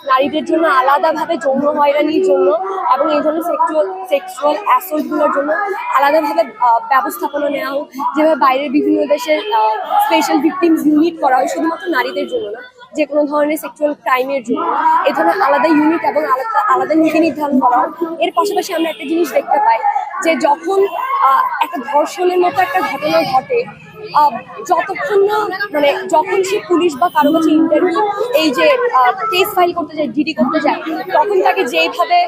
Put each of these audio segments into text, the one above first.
নারীদের জন্য আলাদাভাবে যৌন হয়রানির জন্য এবং এই ধরনের সেক্সুয়াল অ্যাসল্টগুলোর জন্য আলাদাভাবে ব্যবস্থাপনা নেওয়া হোক, যেভাবে বাইরের বিভিন্ন দেশের স্পেশাল ভিকটিমস ইউনিট করা হয় শুধুমাত্র নারীদের জন্য না, যে কোনো ধরনের সেক্সুয়াল ক্রাইমের জন্য এই ধরনের আলাদা ইউনিট এবং আলাদা নীতি নির্ধারণ করা হয়। এর পাশাপাশি আমরা একটা জিনিস দেখতে পাই যে যখন একটা ধর্ষণের মতো একটা ঘটনা ঘটে, যতক্ষণ না মানে যখন সে পুলিশ বা কারো কাছে ইন্টারভিউ এই যে কেস ফাইল করতে যায়, জিডি করতে যায়, তখন তাকে যেইভাবে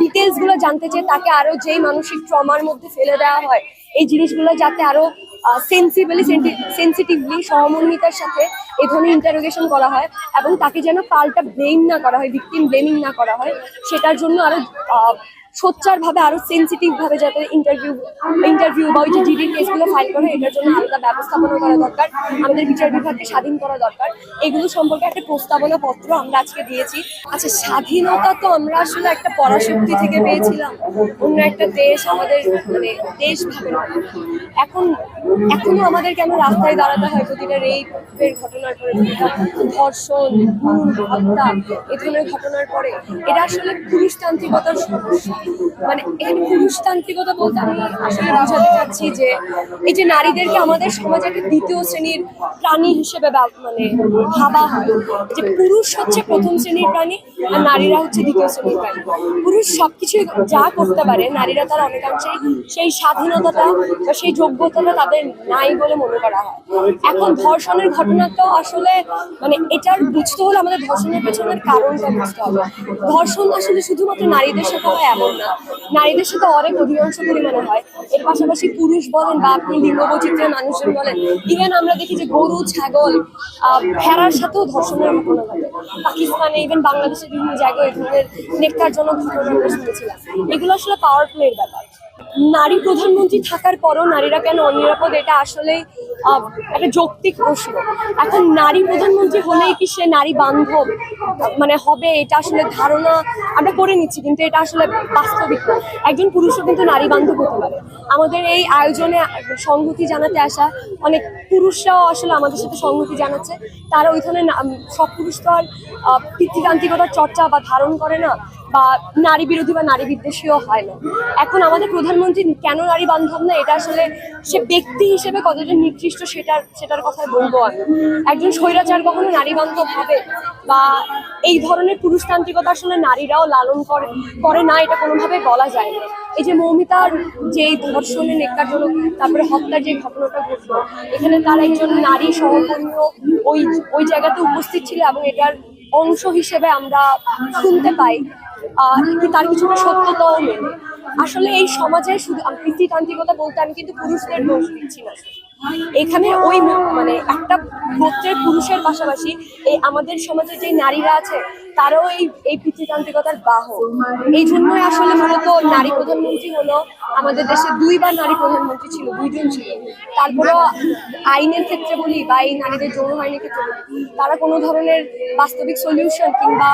ডিটেলস গুলো জানতে চায়, তাকে আরো যেই মানসিক ট্রমার মধ্যে ফেলে দেওয়া হয়, এই জিনিসগুলো যাতে আরো সেন্সিটিভলি সহমর্মিতার সাথে এই ধরনের ইন্টারোগেশন করা হয় এবং তাকে যেন পাল্টা ব্লেম না করা হয়, ভিকটিম ব্লেমিং না করা হয়, সেটার জন্য আরো সোচ্চারভাবে আরো সেন্সিটিভ ভাবে যাতে ইন্টারভিউ বা ওই যে জিডির কেসগুলো ফাইল করে, এটার জন্য আলাদা ব্যবস্থাপনা করা দরকার, আমাদের বিচার বিভাগকে স্বাধীন করা দরকার। এগুলো সম্পর্কে একটা প্রস্তাবনা পত্র আমরা আজকে দিয়েছি। আচ্ছা, স্বাধীনতা তো আমরা আসলে একটা পরাশক্তি থেকে পেয়েছিলাম, অন্য একটা দেশ আমাদের মানে দেশ ভাবে না। এখনো আমাদের কেন রাস্তায় দাঁড়াতে হয় প্রতিটা রেপের ঘটনার পরে, ধর্ষণ, খুন, হত্যা এ ধরনের ঘটনার পরে? এটা আসলে পুরুষতান্ত্রিকতার সমস্যা। মানে এখানে পুরুষতান্ত্রিকতা বলতে আমি আসলে বোঝাতে চাচ্ছি যে এই যে নারীদেরকে আমাদের সমাজে একটা দ্বিতীয় শ্রেণীর প্রাণী হিসেবে মানে ভাবা হয়, যে পুরুষ হচ্ছে প্রথম শ্রেণীর প্রাণী আর নারীরা হচ্ছে দ্বিতীয় শ্রেণীর প্রাণী। পুরুষ সবকিছু যা করতে পারে, নারীরা তার অনেকাংশেই সেই স্বাধীনতাটা বা সেই যোগ্যতাটা তাদের নাই বলে মনে করা হয়। এখন ধর্ষণের ঘটনাটাও আসলে মানে এটার বুঝতে হলে আমাদের ধর্ষণের পেছনের কারণটা বুঝতে হবে। ধর্ষণ আসলে শুধুমাত্র নারীদের সাথে হয় এমন না, নারীদের সাথে অনেক অধিকাংশ পরিমাণে হয়। এর পাশাপাশি পুরুষ বলেন বা আপনি লিঙ্গ বৈচিত্র্যের মানুষজন বলেন, ইভেন আমরা দেখি যে গরু, ছাগল, ভেড়ার সাথেও ধর্ষণের ঘটনা ঘটে। পাকিস্তানে, ইভেন বাংলাদেশের বিভিন্ন জায়গায় এই ধরনের নেককারজনক ঘটনা আমরা শুনেছিলাম। এগুলো আসলে পাওয়ার প্লের ব্যাপার। নারী প্রধানমন্ত্রী থাকার পরও নারীরা কেন অনিরাপদ, এটা আসলে একটা যৌক্তিক প্রশ্ন। এখন নারী প্রধানমন্ত্রী হলেই কি সে নারী বান্ধব মানে হবে, এটা আসলে ধারণা আমরা করে নিচ্ছি, কিন্তু এটা আসলে বাস্তবিক না। একজন পুরুষও কিন্তু নারী বান্ধব হতে পারে। আমাদের এই আয়োজনে সংহতি জানাতে আসা অনেক পুরুষরাও আসলে আমাদের সাথে সংহতি জানাচ্ছে। তারা ওই ধরনের সব পুরুষ তো আর পিতৃতান্ত্রিকতার চর্চা বা ধারণ করে না, বা নারী বিরোধী বা নারী বিদ্বেষীও হয় না। এখন আমাদের প্রধানমন্ত্রী কেন নারী বান্ধব না, এটা আসলে সে ব্যক্তি হিসেবে কতটা নিকৃষ্ট সেটার কথা বলবো আমি। একজন স্বৈরাচার কখনো নারী বান্ধব হবে, বা এই ধরনের পুরুষতান্ত্রিকতা আসলে নারীরাও লালন করে না, এটা কোনোভাবে বলা যায় না। এই যে মৌমিতার যে ধর্ষণের নেককারজনক তারপরে হত্যার যে ঘটনাটা ঘটলো, এখানে তার একজন নারী সহকর্মীও ওই জায়গাতে উপস্থিত ছিল এবং এটার অংশ হিসেবে আমরা শুনতে পাই তার কিছুটা সত্যতাও মেলে। আসলে এই সমাজে শুধু পিতৃতান্ত্রিকতা বলতে আমি কিন্তু পুরুষদের দোষ দিচ্ছি না। এখানে ওই মানে একটা গোত্রের পুরুষের পাশাপাশি এই আমাদের সমাজে যে নারীরা আছে তারাও এই পিতৃতান্ত্রিকতার বাহক। এই জন্যই আসলে মূলত নারী প্রধানমন্ত্রী হলো, আমাদের দেশে দুইবার নারী প্রধানমন্ত্রী ছিল, দুইজন ছিল। তারপরেও আইনের ক্ষেত্রে বলি বা এই নারীদের যৌন আইনের ক্ষেত্রে বলি, তারা কোনো ধরনের বাস্তবিক সলিউশন কিংবা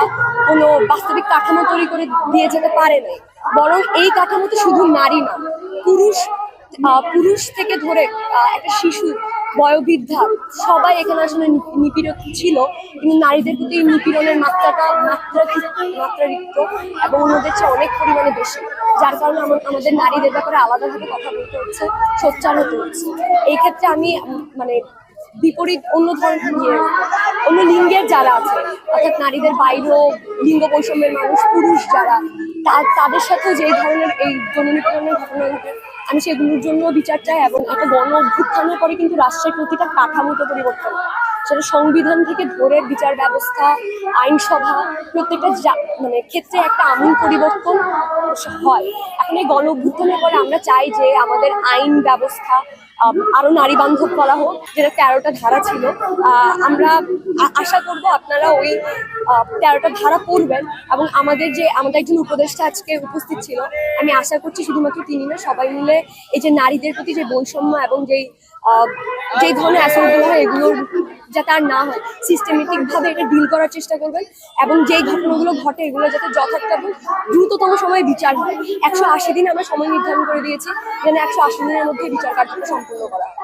কোনো বাস্তবিক কাঠামো তৈরি করে দিয়ে যেতে পারে নাই। বরং এই কাঠামোতে শুধু নারী না, পুরুষ থেকে ধরে একটা শিশু, বয়োবৃদ্ধা সবাই এখানে আসলে নিপীড়িত ছিল, কিন্তু নারীদের প্রতি নিপীড়নের মাত্রাতিরিক্ত এবং অন্যদের চেয়ে অনেক পরিমাণে বেশি, যার কারণে আমাদের নারীদের ব্যাপারে আলাদাভাবে কথা বলতে হচ্ছে, সোচ্চার হতে হচ্ছে। এই ক্ষেত্রে আমি মানে বিপরীত অন্য ধরনের অন্য লিঙ্গের যারা আছে, অর্থাৎ নারীদের বাইরেও লিঙ্গ বৈষম্যের মানুষ, পুরুষ যারা, তাদের সাথেও যে ধরনের এই যৌননিপীড়নের ঘটনা ঘটে, আমি সেগুলোর জন্য বিচার চাই। এবং একটা গণ অভ্যুত্থানের পরে কিন্তু রাষ্ট্রের প্রতিটা কাঠামোতে পরিবর্তন, সেটা সংবিধান থেকে ধরে বিচার ব্যবস্থা, আইনসভা, প্রত্যেকটা মানে ক্ষেত্রে একটা আমূল পরিবর্তন হয়। এখন এই গণ অভ্যুত্থানের পরে আমরা চাই যে আমাদের আইন ব্যবস্থা আরো নারী বান্ধব করা হোক, যেটা 13টা ধারা ছিল। আমরা আশা করব আপনারা ওই 13টা ধারা পড়বেন এবং আমাদের একজন উপদেষ্টা আজকে উপস্থিত ছিল, আমি আশা করছি শুধুমাত্র তিনি না, সবাই মিলে এই যে নারীদের প্রতি যে বৈষম্য এবং যেই ধরনের অ্যাসল্টগুলো হয় এগুলোর যাতে আর না হয়, সিস্টেমেটিক ভাবে এটা ডিল করার চেষ্টা করবেন এবং যেই ঘটনাগুলো ঘটে এগুলো যাতে যথার্থ এবং দ্রুততম সময়ে বিচার হয়। 180 দিন আমরা সময় নির্ধারণ করে দিয়েছি, যেন 180 দিনের মধ্যে বিচার কার্যক্রম সম্পূর্ণ করা হয়।